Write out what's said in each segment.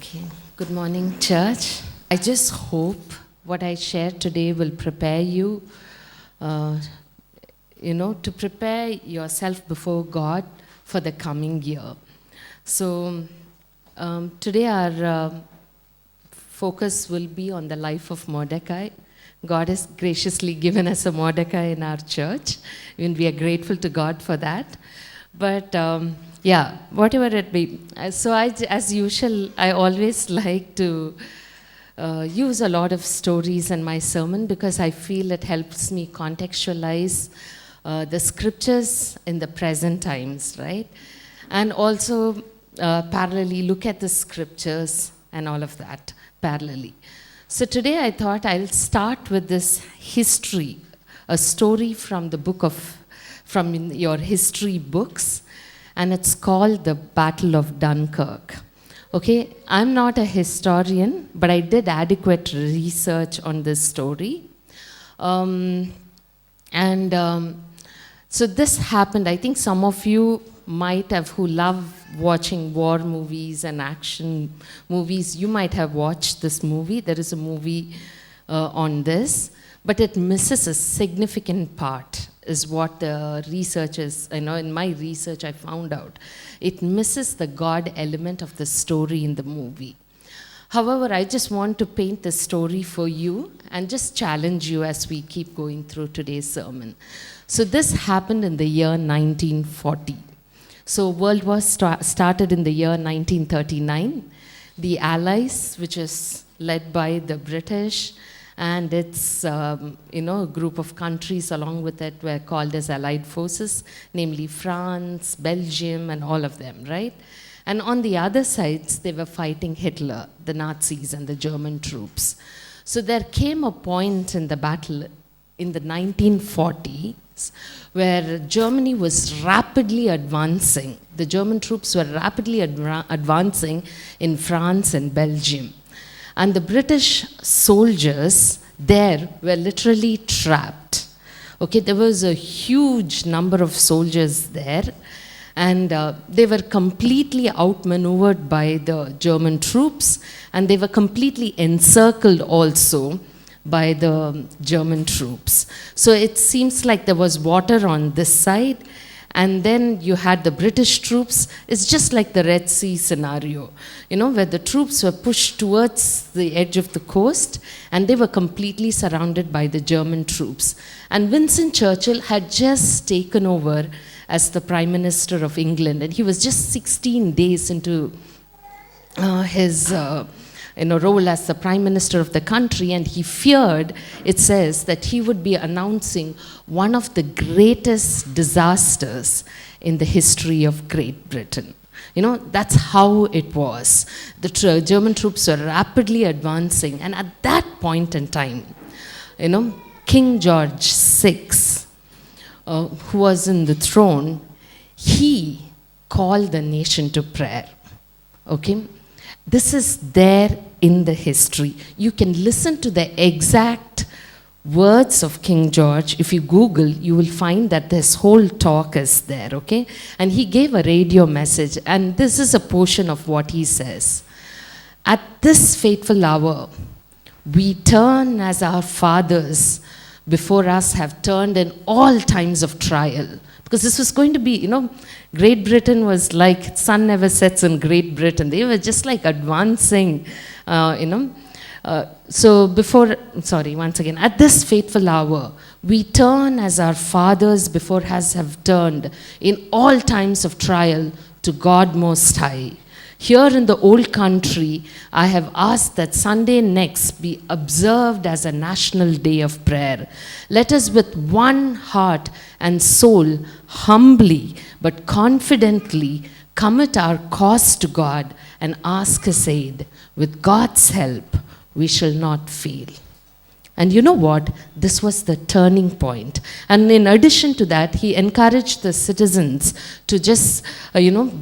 Okay. Good morning, church. I just hope what I share today will prepare you, uh, to prepare yourself before God for the coming year. So, today our focus will be on the life of Mordecai. God has graciously given us a Mordecai in our church, and we are grateful to God for that. But yeah, whatever it be. So as usual, I always like to use a lot of stories in my sermon because I feel it helps me contextualize the scriptures in the present times, right? And also parallelly look at the scriptures and all of that parallelly. So today I thought I'll start with this history, a story from your history books, and it's called the Battle of Dunkirk. Okay, I'm not a historian, but I did adequate research on this story. So this happened, I think some of you might have, who love watching war movies and action movies, you might have watched this movie. There is a movie on this, but it misses a significant part, is what the researchers, in my research I found out. It misses the God element of the story in the movie. However, I just want to paint the story for you and just challenge you as we keep going through today's sermon. So this happened in the year 1940. So World War started in the year 1939. The Allies, which is led by the British, and its a group of countries along with it were called as Allied forces, namely France, Belgium, and all of them, right? And on the other sides, they were fighting Hitler, the Nazis, and the German troops. So there came a point in the battle in the 1940s where Germany was rapidly advancing. The German troops were rapidly advancing in France and Belgium. And the British soldiers there were literally trapped. Okay, there was a huge number of soldiers there, and they were completely outmaneuvered by the German troops, and they were completely encircled also by the German troops. So it seems like there was water on this side, and then you had the British troops. It's just like the Red Sea scenario, where the troops were pushed towards the edge of the coast, and they were completely surrounded by the German troops. And Winston Churchill had just taken over as the Prime Minister of England, and he was just 16 days into his role as the Prime Minister of the country, and he feared, it says, that he would be announcing one of the greatest disasters in the history of Great Britain. That's how it was. The German troops were rapidly advancing, and at that point in time, King George VI, who was in the throne, he called the nation to prayer. Okay? This is there in the history. You can listen to the exact words of King George. If you Google, you will find that this whole talk is there, okay? And he gave a radio message, and this is a portion of what he says. At this fateful hour, we turn as our fathers before us have turned in all times of trial. Because this was going to be, Great Britain was like, sun never sets in Great Britain. They were just like advancing, So once again, at this fateful hour, we turn as our fathers before us have turned in all times of trial to God Most High. Here in the old country, I have asked that Sunday next be observed as a national day of prayer. Let us with one heart and soul humbly but confidently commit our cause to God and ask His aid. With God's help, we shall not fail. And you know what? This was the turning point. And in addition to that, he encouraged the citizens to just,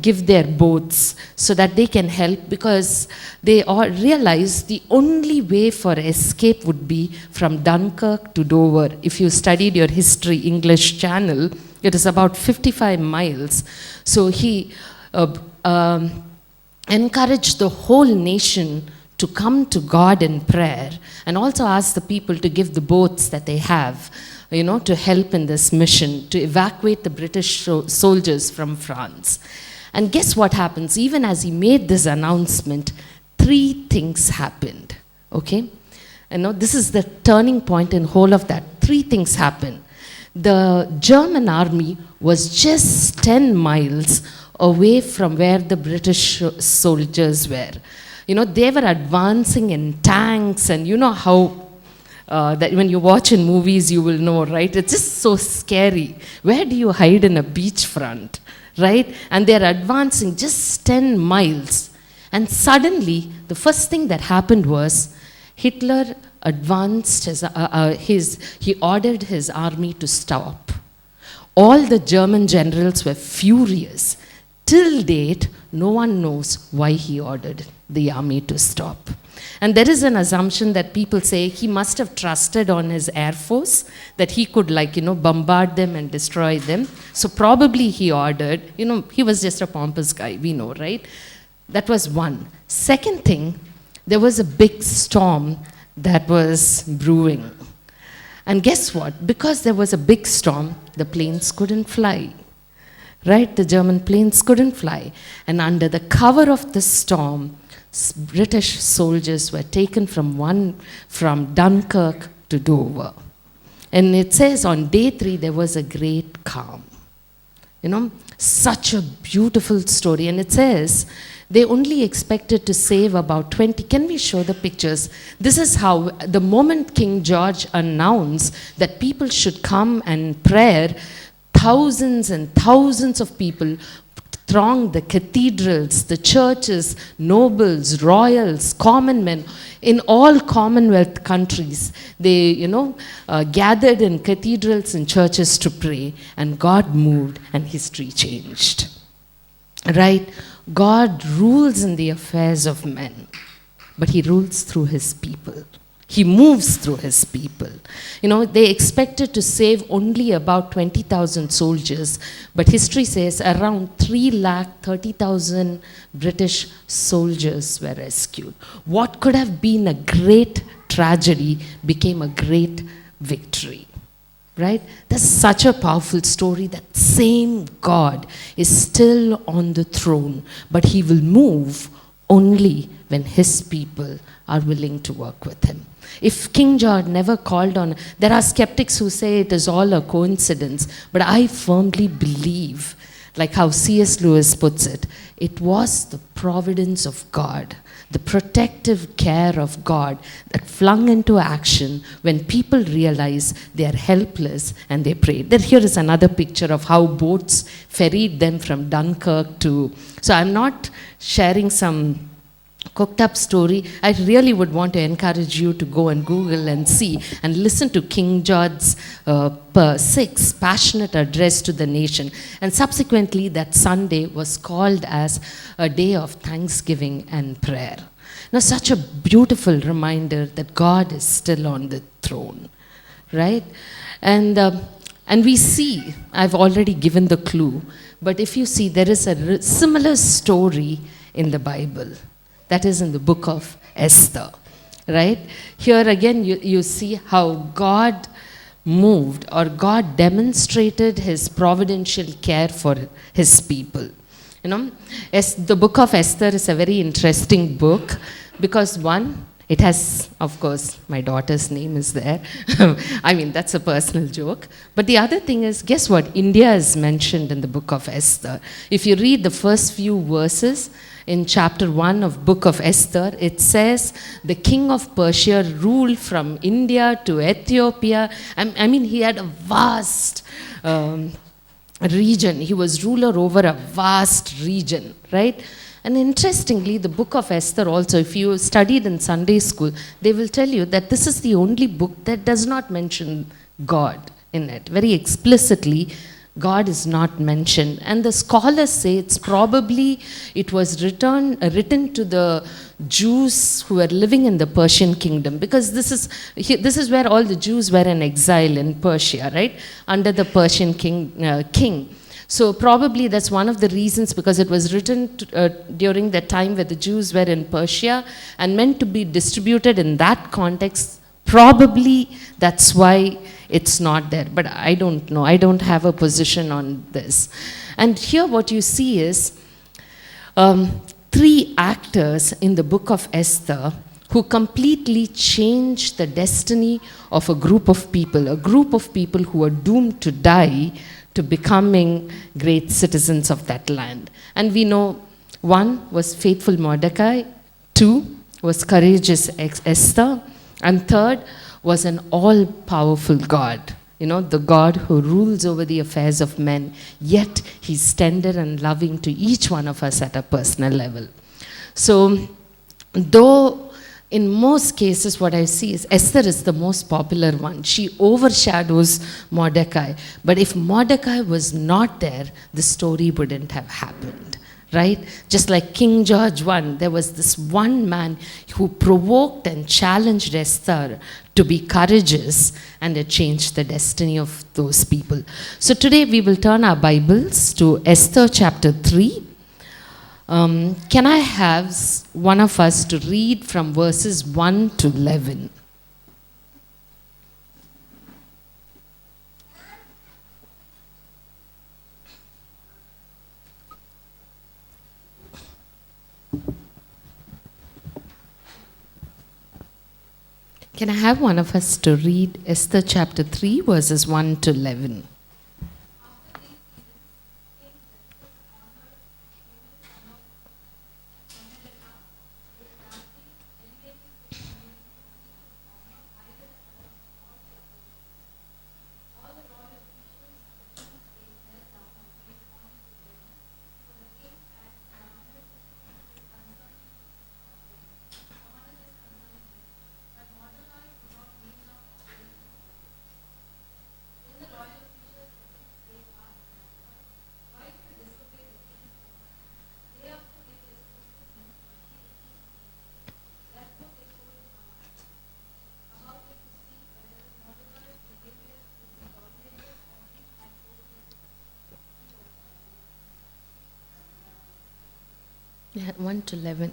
give their boats so that they can help, because they all realized the only way for escape would be from Dunkirk to Dover. If you studied your history English channel, it is about 55 miles. So he encouraged the whole nation to come to God in prayer, and also asked the people to give the boats that they have, to help in this mission, to evacuate the British soldiers from France. And guess what happens? Even as he made this announcement, 3 things happened, okay? This is the turning point in whole of that. 3 things happened. The German army was just 10 miles away from where the British soldiers were. They were advancing in tanks, and you know how that when you watch in movies, you will know, right? It's just so scary. Where do you hide in a beachfront, right? And they're advancing just 10 miles. And suddenly, the first thing that happened was Hitler advanced he ordered his army to stop. All the German generals were furious. Till date, no one knows why he ordered the army to stop. And there is an assumption that people say he must have trusted on his air force, that he could bombard them and destroy them. So probably he ordered, he was just a pompous guy, we know, right? That was one. Second thing, there was a big storm that was brewing. And guess what? Because there was a big storm, the planes couldn't fly. Right? The German planes couldn't fly. And under the cover of the storm, British soldiers were taken from Dunkirk to Dover. And it says on day 3, there was a great calm. Such a beautiful story. And it says, they only expected to save about 20. Can we show the pictures? This is how, the moment King George announced that people should come and prayer, thousands and thousands of people thronged the cathedrals, the churches, nobles, royals, common men. In all Commonwealth countries, they, gathered in cathedrals and churches to pray, and God moved and history changed. Right? God rules in the affairs of men, but he rules through his people. He moves through his people. They expected to save only about 20,000 soldiers, but history says around 330,000 British soldiers were rescued. What could have been a great tragedy became a great victory. Right? That's such a powerful story. That same God is still on the throne, but he will move only when his people are willing to work with him. If King George never called on, there are skeptics who say it is all a coincidence, but I firmly believe, like how C.S. Lewis puts it, it was the providence of God, the protective care of God that flung into action when people realize they are helpless and they prayed. Then here is another picture of how boats ferried them from Dunkirk to... So I'm not sharing some cooked up story. I really would want to encourage you to go and Google and see and listen to King George's 6 passionate address to the nation. And subsequently that Sunday was called as a day of thanksgiving and prayer. Now, such a beautiful reminder that God is still on the throne, right? And we see, I've already given the clue, but if you see, there is a similar story in the Bible. That is in the book of Esther, right? Here again, you see how God moved, or God demonstrated his providential care for his people. The book of Esther is a very interesting book because one, it has, of course, my daughter's name is there. I mean, that's a personal joke. But the other thing is, guess what? India is mentioned in the book of Esther. If you read the first few verses, in chapter 1 of book of Esther, it says the king of Persia ruled from India to Ethiopia. I mean, he had a vast region. He was ruler over a vast region, right? And interestingly, the book of Esther also, if you studied in Sunday school, they will tell you that this is the only book that does not mention God in it. Very explicitly, God is not mentioned. And the scholars say it was written to the Jews who were living in the Persian kingdom, because this is where all the Jews were in exile in Persia, right? Under the Persian king. So probably that's one of the reasons, because it was written during the time where the Jews were in Persia and meant to be distributed in that context. Probably that's why it's not there. But I don't know. I don't have a position on this. And here what you see is three actors in the book of Esther who completely changed the destiny of a group of people who were doomed to die, to becoming great citizens of that land. And we know one was faithful Mordecai, two was courageous Esther, and third was an all-powerful God. You know, the God who rules over the affairs of men, yet he's tender and loving to each one of us at a personal level. So, though in most cases what I see is Esther is the most popular one. She overshadows Mordecai. But if Mordecai was not there, the story wouldn't have happened, right? Just like King George I, there was this one man who provoked and challenged Esther to be courageous, and it changed the destiny of those people. So today we will turn our Bibles to Esther chapter 3. Can I have one of us to read from verses 1 to 11? Can I have one of us to read Esther chapter 3, verses 1 to 11? Yeah, 1 to 11.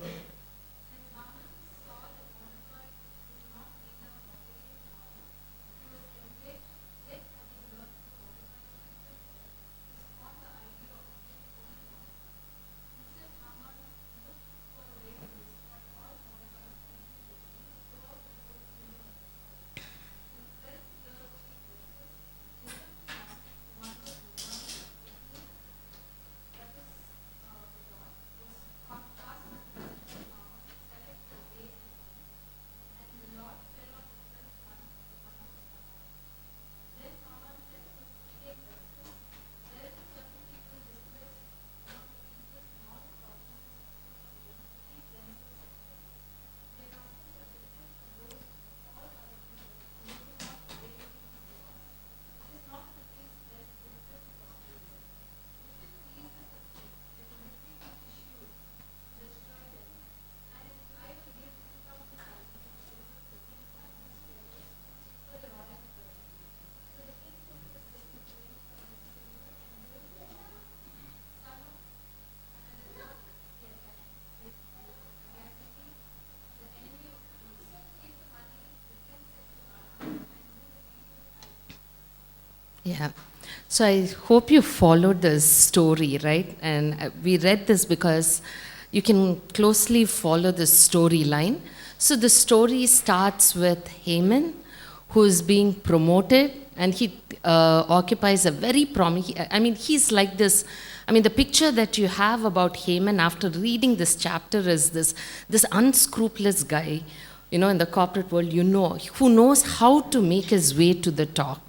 Yeah. So I hope you followed this story, right? And we read this because you can closely follow the storyline. So the story starts with Haman, who is being promoted, and he occupies a very I mean, he's like this. I mean, the picture that you have about Haman after reading this chapter is this unscrupulous guy, you know, in the corporate world, you know, who knows how to make his way to the top,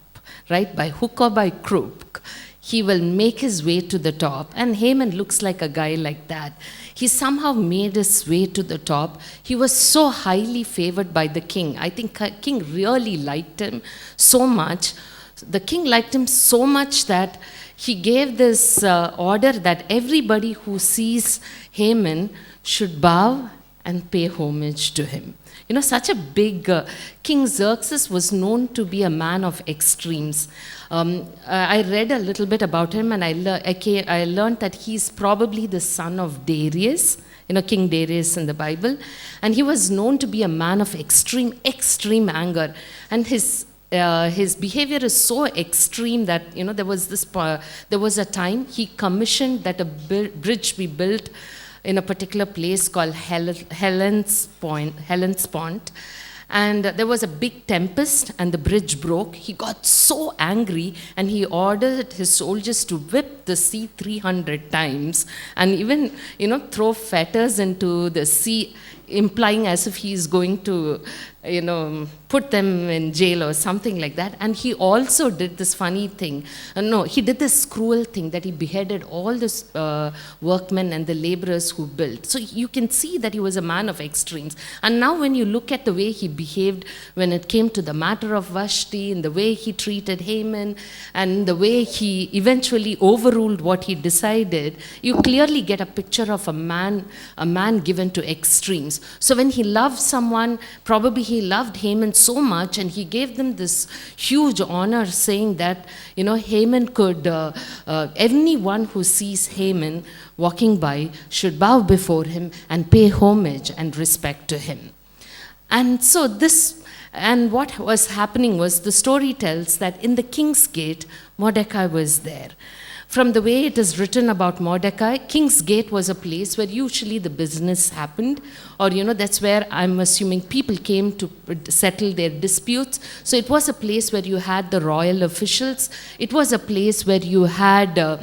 right? By hook or by crook, he will make his way to the top. And Haman looks like a guy like that. He somehow made his way to the top. He was so highly favored by the king. I think king really liked him so much. The king liked him so much that he gave this order that everybody who sees Haman should bow and pay homage to him. You know, such a big King Xerxes was known to be a man of extremes. I read a little bit about him, and I learned that he's probably the son of Darius, you know, King Darius in the Bible, and he was known to be a man of extreme anger, and his behavior is so extreme that, you know, there was a time he commissioned that a bridge be built in a particular place called Helen's Point. And there was a big tempest and the bridge broke. He got so angry and he ordered his soldiers to whip the sea 300 times and even, you know, throw fetters into the sea, implying as if he is going to, you know, put them in jail or something like that. And he also did this funny thing. He did this cruel thing that he beheaded all the workmen and the laborers who built. So you can see that he was a man of extremes. And now when you look at the way he behaved when it came to the matter of Vashti, and the way he treated Haman, and the way he eventually overruled what he decided, you clearly get a picture of a man given to extremes. So when he loved someone, probably he loved Haman so much, and he gave them this huge honor, saying that, you know, Haman could, anyone who sees Haman walking by should bow before him and pay homage and respect to him. And so what was happening was, the story tells that in the king's gate, Mordecai was there. From the way it is written about Mordecai, King's Gate was a place where usually the business happened, or, you know, that's where I'm assuming people came to settle their disputes. So it was a place where you had the royal officials. It was a place where you had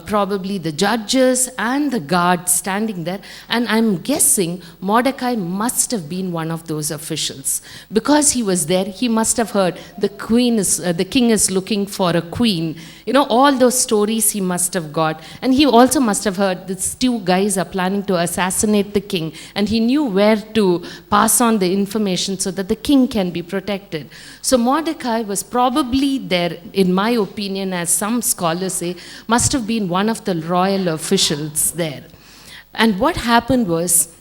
probably the judges and the guards standing there. And I'm guessing Mordecai must have been one of those officials. Because he was there, he must have heard the king is looking for a queen. You know, all those stories he must have got. And he also must have heard these two guys are planning to assassinate the king. And he knew where to pass on the information so that the king can be protected. So Mordecai was probably there, in my opinion, as some scholars say, must have been one of the royal officials there. And what happened was,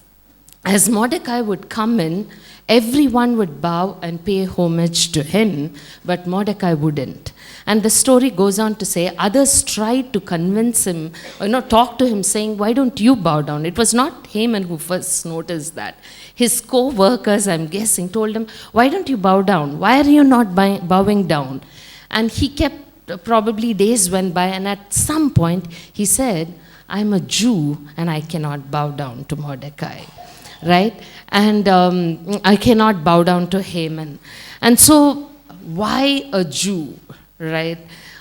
as Mordecai would come in, everyone would bow and pay homage to him, but Mordecai wouldn't. And the story goes on to say, others tried to convince him, talk to him, saying, why don't you bow down? It was not Haman who first noticed that. His co-workers, I'm guessing, told him, why don't you bow down? Why are you not bowing down? And he kept, probably days went by, and at some point he said, I'm a Jew and I cannot bow down to Mordecai, right? And I cannot bow down to Haman. And so why a Jew, right?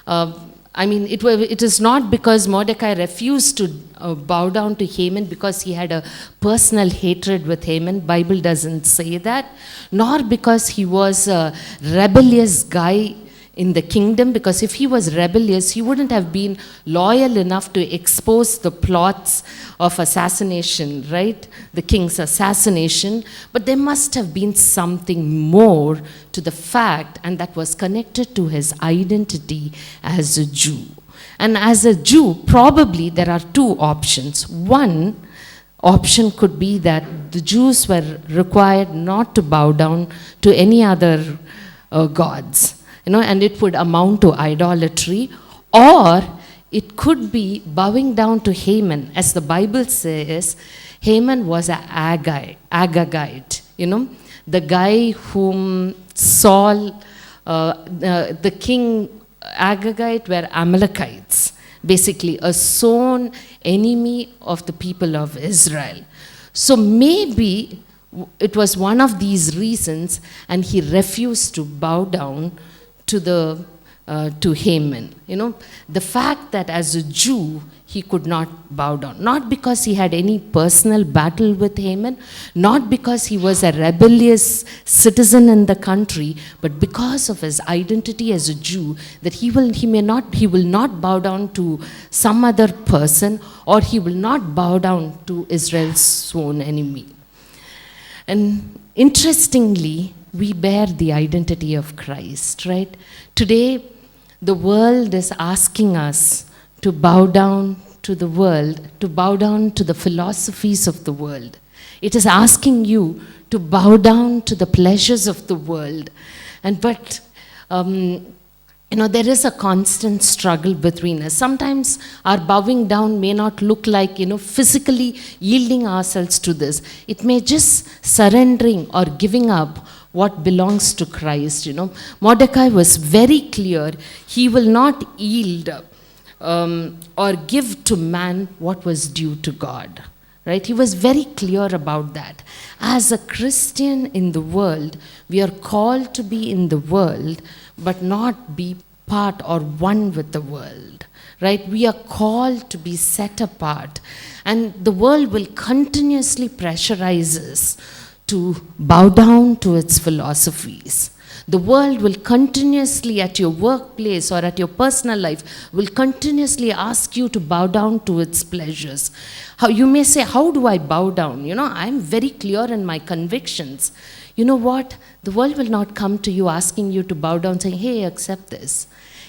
I mean, it is not because Mordecai refused to bow down to Haman because he had a personal hatred with Haman. Bible doesn't say that. Nor because he was a rebellious guy in the kingdom, because if he was rebellious, he wouldn't have been loyal enough to expose the plots of assassination, right? The king's assassination. But there must have been something more to the fact, and that was connected to his identity as a Jew. And as a Jew, probably there are two options. One option could be that the Jews were required not to bow down to any other gods, and it would amount to idolatry. Or it could be bowing down to Haman. As the Bible says, Haman was an Agagite, the guy whom Saul, the king Agagite were Amalekites, basically a sworn enemy of the people of Israel. So maybe it was one of these reasons, and he refused to bow down to Haman. The fact that as a Jew he could not bow down, not because he had any personal battle with Haman, not because he was a rebellious citizen in the country, but because of his identity as a Jew, that he will not bow down to some other person, or he will not bow down to Israel's sworn enemy. And interestingly, we bear the identity of Christ, right? Today, the world is asking us to bow down to the world, to bow down to the philosophies of the world. It is asking you to bow down to the pleasures of the world. There is a constant struggle between us. Sometimes our bowing down may not look like, physically yielding ourselves to this. It may just surrendering or giving up what belongs to Christ. Mordecai was very clear. He will not yield or give to man what was due to God. Right? He was very clear about that. As a Christian in the world, we are called to be in the world, but not be part or one with the world. Right? We are called to be set apart. And the world will continuously pressurize us to bow down to its philosophies. The world will continuously, at your workplace or at your personal life, will continuously ask you to bow down to its pleasures. You may say, how do I bow down? I'm very clear in my convictions. You know what? The world will not come to you asking you to bow down, saying, hey, accept this.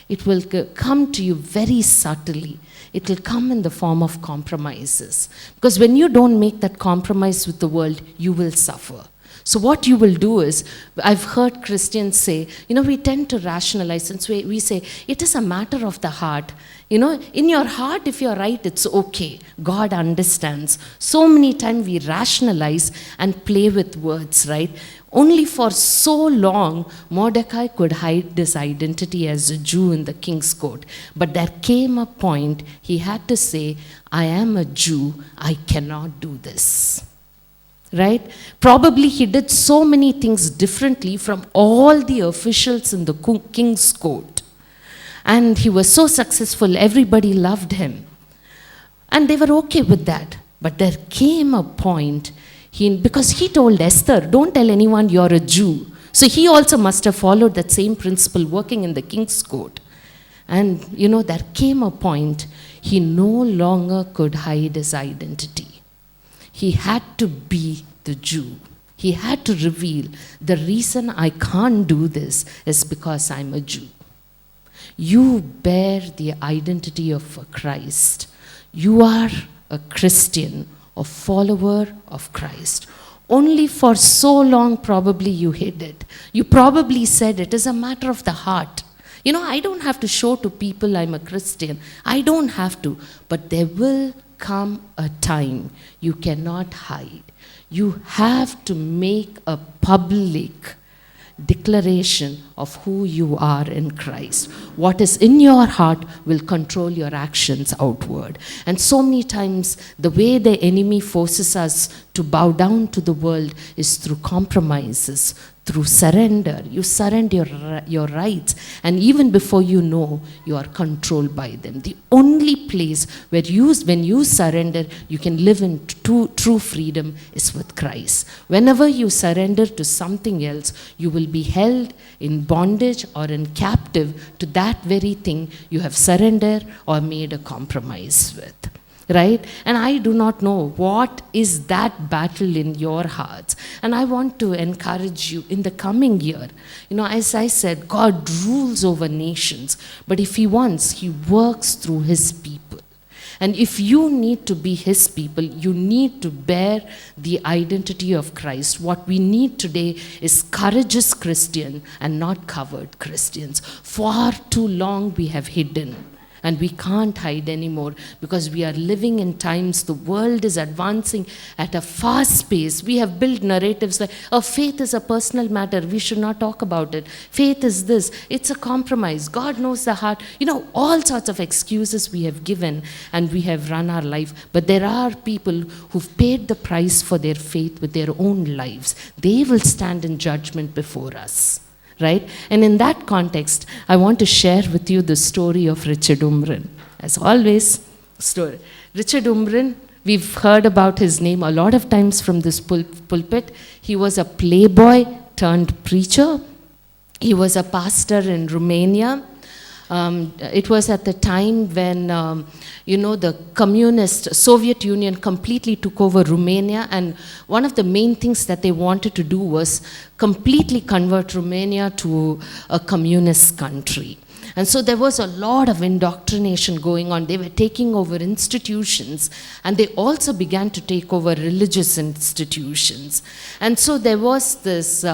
It will come to you very subtly. It will come in the form of compromises. Because when you don't make that compromise with the world, you will suffer. So what you will do is, I've heard Christians say, we tend to rationalize, and so we say, it is a matter of the heart. In your heart, if you're right, it's okay. God understands. So many times we rationalize and play with words, right? Only for so long, Mordecai could hide his identity as a Jew in the king's court. But there came a point he had to say, I am a Jew, I cannot do this. Right? Probably he did so many things differently from all the officials in the king's court. And he was so successful, everybody loved him. And they were okay with that. But there came a point, because he told Esther, don't tell anyone you're a Jew. So he also must have followed that same principle working in the king's court. And, there came a point he no longer could hide his identity. He had to be the Jew. He had to reveal, the reason I can't do this is because I'm a Jew. You bear the identity of Christ. You are a Christian, a follower of Christ. Only for so long probably you hid it. You probably said it is a matter of the heart. I don't have to show to people I'm a Christian. I don't have to. But there will come a time you cannot hide. You have to make a public declaration of who you are in Christ. What is in your heart will control your actions outward. And so many times the way the enemy forces us to bow down to the world is through compromises, through surrender. You surrender your rights, and even before you know, you are controlled by them. The only place where when you surrender, you can live in true freedom is with Christ. Whenever you surrender to something else, you will be held in bondage or in captive to that very thing you have surrendered or made a compromise with. Right? And I do not know what is that battle in your hearts. And I want to encourage you in the coming year. As I said, God rules over nations. But if He wants, He works through His people. And if you need to be His people, you need to bear the identity of Christ. What we need today is courageous Christian and not coward Christians. Far too long we have hidden. And we can't hide anymore because we are living in times the world is advancing at a fast pace. We have built narratives like, faith is a personal matter. We should not talk about it. Faith is this. It's a compromise. God knows the heart. All sorts of excuses we have given and we have run our life. But there are people who've paid the price for their faith with their own lives. They will stand in judgment before us. Right? And in that context, I want to share with you the story of Richard Umran. As always, story. Richard Umran, we've heard about his name a lot of times from this pulpit. He was a playboy turned preacher. He was a pastor in Romania. It was at the time when, the communist Soviet Union completely took over Romania, and one of the main things that they wanted to do was completely convert Romania to a communist country. And so there was a lot of indoctrination going on. They were taking over institutions, and they also began to take over religious institutions. And so there was this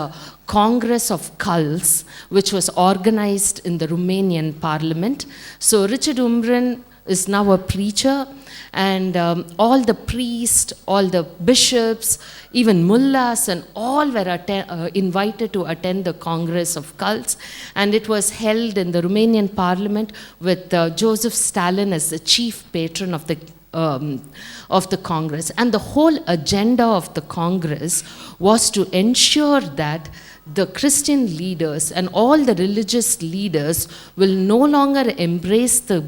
Congress of Cults, which was organized in the Romanian parliament. So Richard Umbrin is now a preacher, and all the priests, all the bishops, even mullahs, and all were invited to attend the Congress of Cults. And it was held in the Romanian parliament with Joseph Stalin as the chief patron of the Congress. And the whole agenda of the Congress was to ensure that the Christian leaders and all the religious leaders will no longer embrace the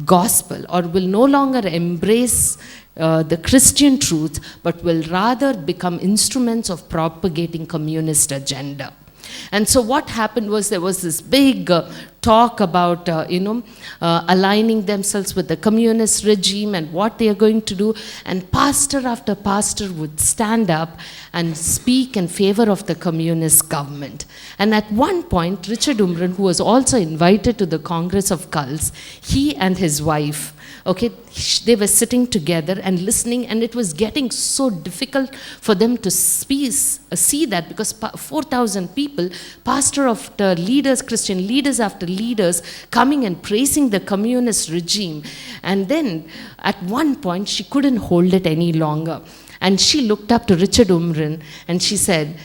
gospel, or will no longer embrace the Christian truth, but will rather become instruments of propagating communist agenda. And so what happened was, there was this big talk about aligning themselves with the communist regime and what they are going to do, and pastor after pastor would stand up and speak in favor of the communist government. And at one point, Richard Umbrin, who was also invited to the Congress of Cults, he and his wife, okay, they were sitting together and listening, and it was getting so difficult for them to see that, because 4,000 people, pastor after leaders, Christian leaders after leaders, coming and praising the communist regime. And then at one point, she couldn't hold it any longer. And she looked up to Richard Umbrin, and she said,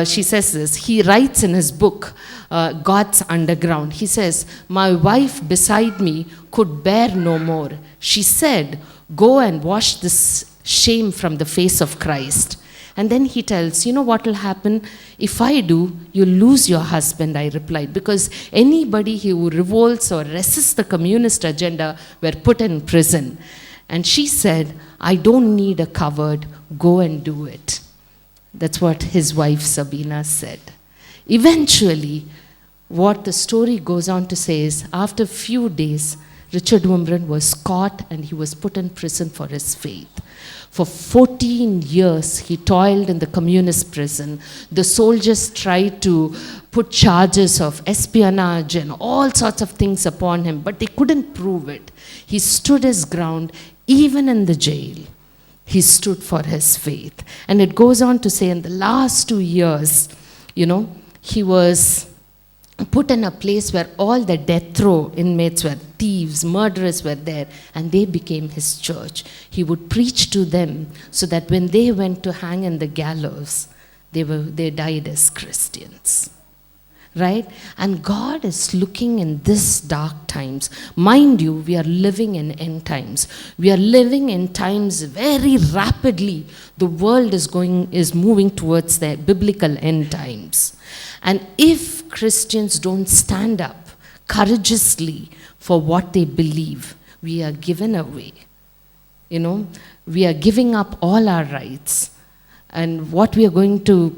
she says this, he writes in his book, God's Underground, he says, "My wife beside me could bear no more. She said, 'Go and wash this shame from the face of Christ.' And then he tells, 'You know what will happen? If I do, you'll lose your husband,' I replied, because anybody who revolts or resists the communist agenda were put in prison. And she said, 'I don't need a coward, go and do it.'" That's what his wife Sabina said. Eventually, what the story goes on to say is, after a few days, Richard Umbrin was caught and he was put in prison for his faith. For 14 years, he toiled in the communist prison. The soldiers tried to put charges of espionage and all sorts of things upon him, but they couldn't prove it. He stood his ground even in the jail. He stood for his faith. And it goes on to say, in the last 2 years, he was put in a place where all the death row inmates were thieves, murderers were there, and they became his church. He would preach to them so that when they went to hang in the gallows, they died as Christians. Right? And God is looking in this dark times. Mind you, we are living in end times. We are living in times very rapidly. The world is moving towards the biblical end times. And if Christians don't stand up courageously for what they believe, we are given away. We are giving up all our rights. And what we are going to,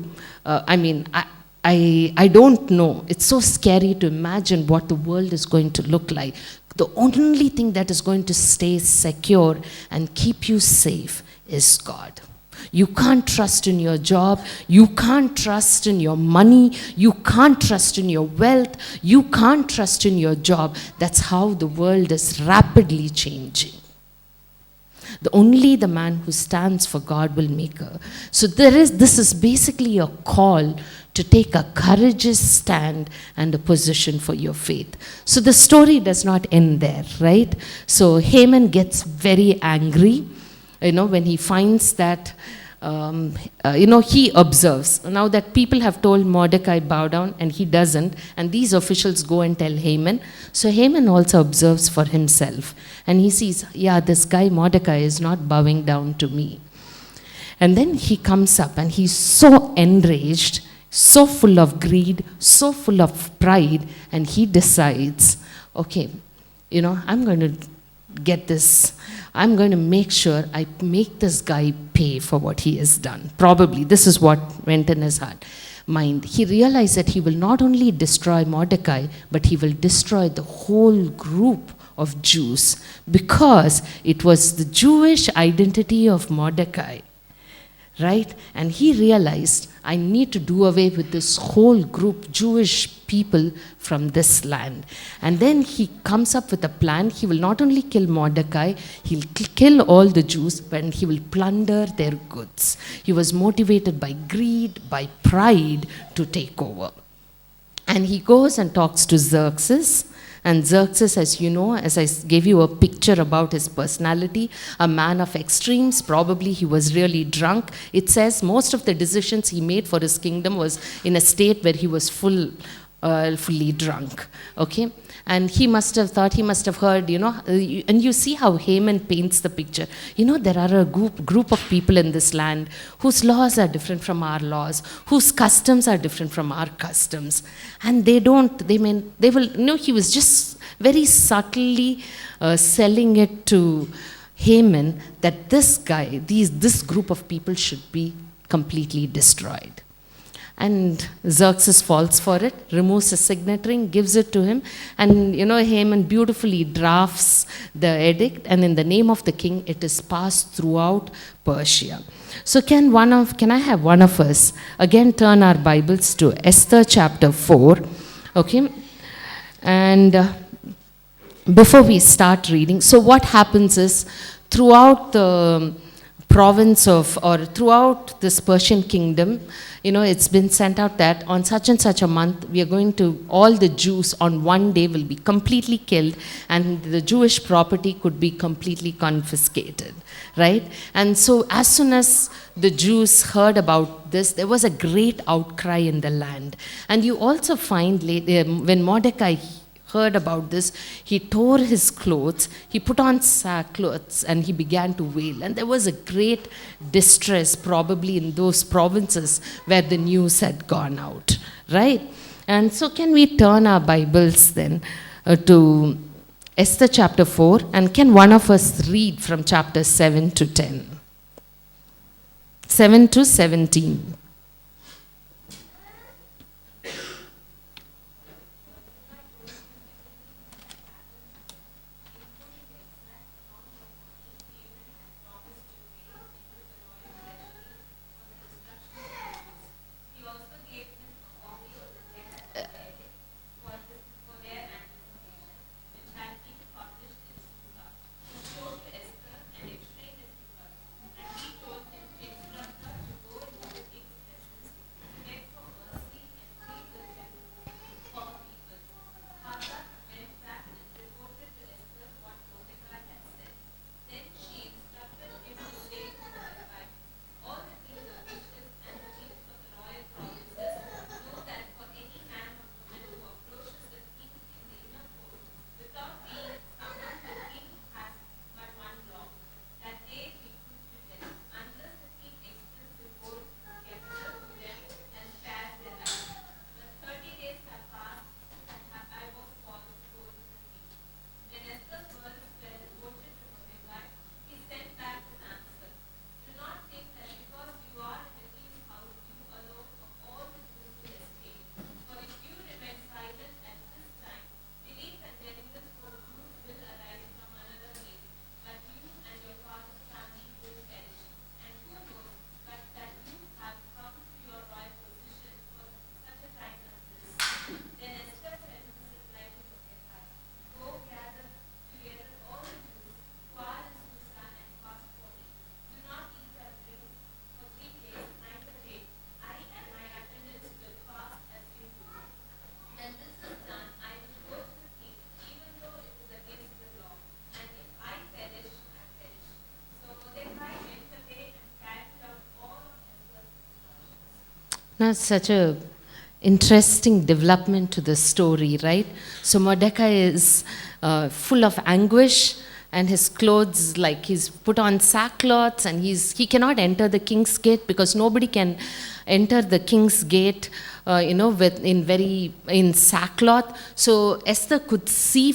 I don't know. It's so scary to imagine what the world is going to look like. The only thing that is going to stay secure and keep you safe is God. You can't trust in your job. You can't trust in your money. You can't trust in your wealth. You can't trust in your job. That's how the world is rapidly changing. Only the man who stands for God will make a. So this is basically a call to take a courageous stand and a position for your faith. So the story does not end there, right? So Haman gets very angry, when he finds that, he observes. Now that people have told Mordecai bow down and he doesn't, and these officials go and tell Haman. So Haman also observes for himself. And he sees, this guy Mordecai is not bowing down to me. And then he comes up and he's so enraged, so full of greed, so full of pride, and he decides, okay, I'm going to get this. I'm going to make sure I make this guy pay for what he has done. Probably this is what went in his mind. He realized that he will not only destroy Mordecai, but he will destroy the whole group of Jews, because it was the Jewish identity of Mordecai, right? And he realized, I need to do away with this whole group, Jewish people from this land. And then he comes up with a plan. He will not only kill Mordecai, he'll kill all the Jews, but he will plunder their goods. He was motivated by greed, by pride to take over. And he goes and talks to Xerxes. And Xerxes, as you know, as I gave you a picture about his personality, a man of extremes, probably he was really drunk. It says most of the decisions he made for his kingdom was in a state where he was fully drunk, okay? And he must have thought, he must have heard, and you see how Haman paints the picture. There are a group of people in this land whose laws are different from our laws, whose customs are different from our customs. And he was just very subtly selling it to Haman that this group of people should be completely destroyed. And Xerxes falls for it, removes his signet ring, gives it to him, and Haman beautifully drafts the edict, and in the name of the king, it is passed throughout Persia. So can I have one of us again turn our Bibles to Esther chapter 4, okay? And before we start reading, so what happens is throughout the province throughout this Persian kingdom, it's been sent out that on such and such a month, all the Jews on one day will be completely killed, and the Jewish property could be completely confiscated, right? And so as soon as the Jews heard about this, there was a great outcry in the land. And you also find when Mordecai heard about this, he tore his clothes, he put on sackcloths, and he began to wail. And there was a great distress probably in those provinces where the news had gone out, right? And so can we turn our Bibles then to Esther chapter 4, and can one of us read from chapter 7 to 10? 7 to 17. Now, such a interesting development to the story, right? So Mordecai is full of anguish, and his clothes, like he's put on sackcloths, and he cannot enter the king's gate because nobody can enter the king's gate, in sackcloth. So Esther could see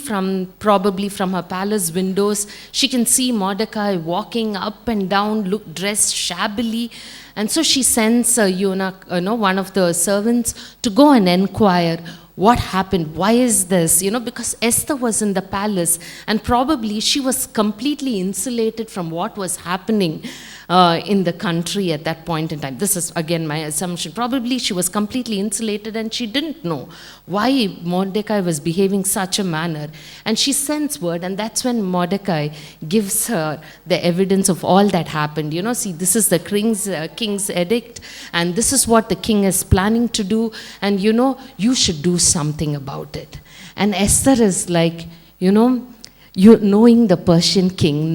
probably from her palace windows, she can see Mordecai walking up and down, dressed shabbily. And so she sends a eunuch, one of the servants, to go and inquire what happened, why is this, because Esther was in the palace, and probably she was completely insulated from what was happening in the country at that point in time. This is again my assumption. Probably she was completely insulated and she didn't know why Mordecai was behaving such a manner. And she sends word, and that's when Mordecai gives her the evidence of all that happened. See, this is the king's edict, and this is what the king is planning to do, and you should do something about it. And Esther is like, you knowing the Persian king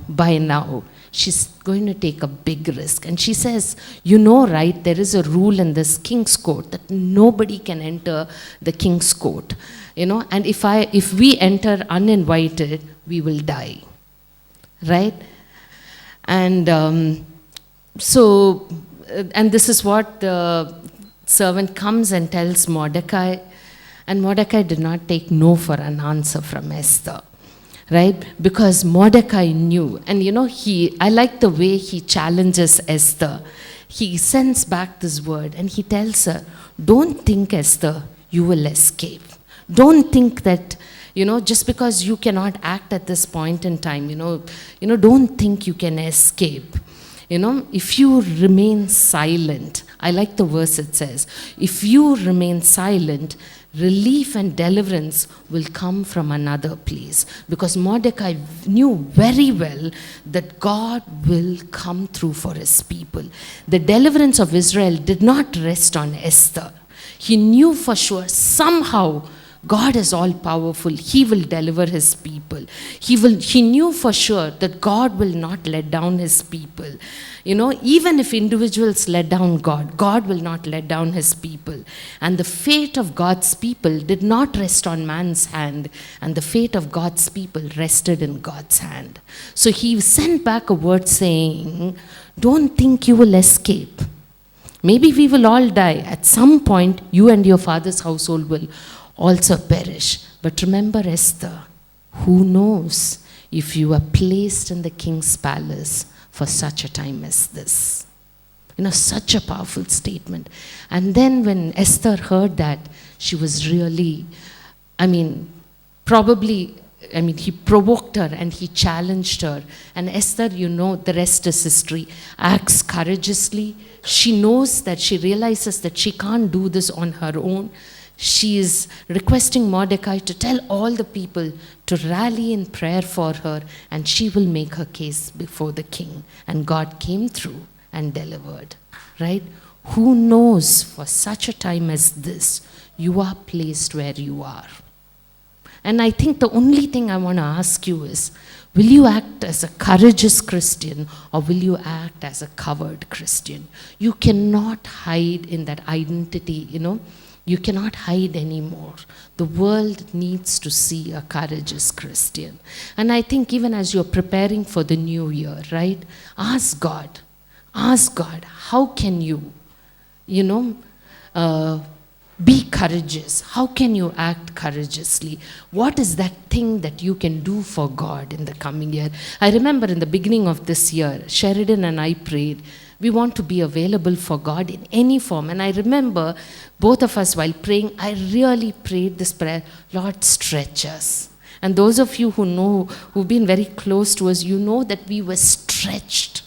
by now, she's going to take a big risk. And she says, right, there is a rule in this king's court that nobody can enter the king's court. And if we enter uninvited, we will die. Right? And and this is what the servant comes and tells Mordecai. And Mordecai did not take no for an answer from Esther. Right? Because Mordecai knew, and I like the way he challenges Esther. He sends back this word and he tells her, don't think, Esther, you will escape. Don't think that, just because you cannot act at this point in time, don't think you can escape. If you remain silent, I like the verse it says, if you remain silent, relief and deliverance will come from another place. Because Mordecai knew very well that God will come through for his people. The deliverance of Israel did not rest on Esther. He knew for sure somehow God is all powerful. He will deliver his people. He knew for sure that God will not let down his people. Even if individuals let down God, God will not let down his people. And the fate of God's people did not rest on man's hand, and the fate of God's people rested in God's hand. So he sent back a word saying, don't think you will escape. Maybe we will all die. At some point, you and your father's household will also perish. But remember, Esther, who knows if you are placed in the king's palace for such a time as this. Such a powerful statement. And then when Esther heard that, she was really, he provoked her and he challenged her. And Esther, the rest is history, acts courageously. She knows that she realizes that she can't do this on her own. She is requesting Mordecai to tell all the people to rally in prayer for her, and she will make her case before the king. And God came through and delivered, right? Who knows, for such a time as this, you are placed where you are. And I think the only thing I want to ask you is, will you act as a courageous Christian or will you act as a coward Christian? You cannot hide in that identity, You cannot hide anymore. The world needs to see a courageous Christian. And I think even as you're preparing for the new year, right? Ask God, how can you, be courageous? How can you act courageously? What is that thing that you can do for God in the coming year? I remember in the beginning of this year, Sheridan and I prayed, we want to be available for God in any form. And I remember both of us while praying, I really prayed this prayer, Lord, stretch us. And those of you who know, who've been very close to us, you know that we were stretched.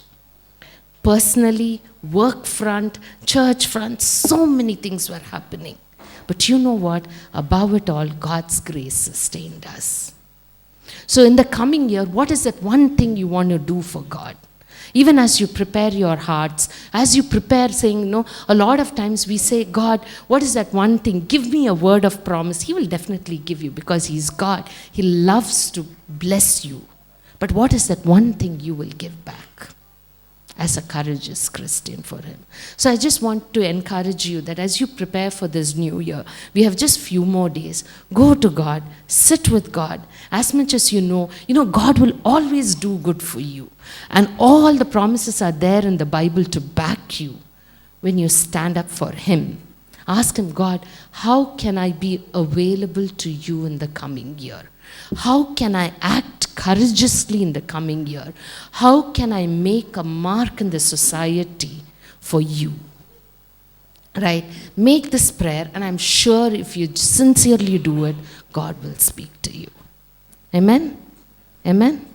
Personally, work front, church front, so many things were happening. But you know what? Above it all, God's grace sustained us. So in the coming year, what is that one thing you want to do for God? Even as you prepare your hearts, as you prepare saying, a lot of times we say, God, what is that one thing? Give me a word of promise. He will definitely give you because He's God. He loves to bless you. But what is that one thing you will give back as a courageous Christian for Him? So I just want to encourage you that as you prepare for this new year, we have just few more days. Go to God, sit with God. As much as God will always do good for you. And all the promises are there in the Bible to back you when you stand up for Him. Ask Him, God, how can I be available to you in the coming year? How can I act courageously in the coming year? How can I make a mark in the society for you? Right? Make this prayer, and I'm sure if you sincerely do it, God will speak to you. Amen? Amen?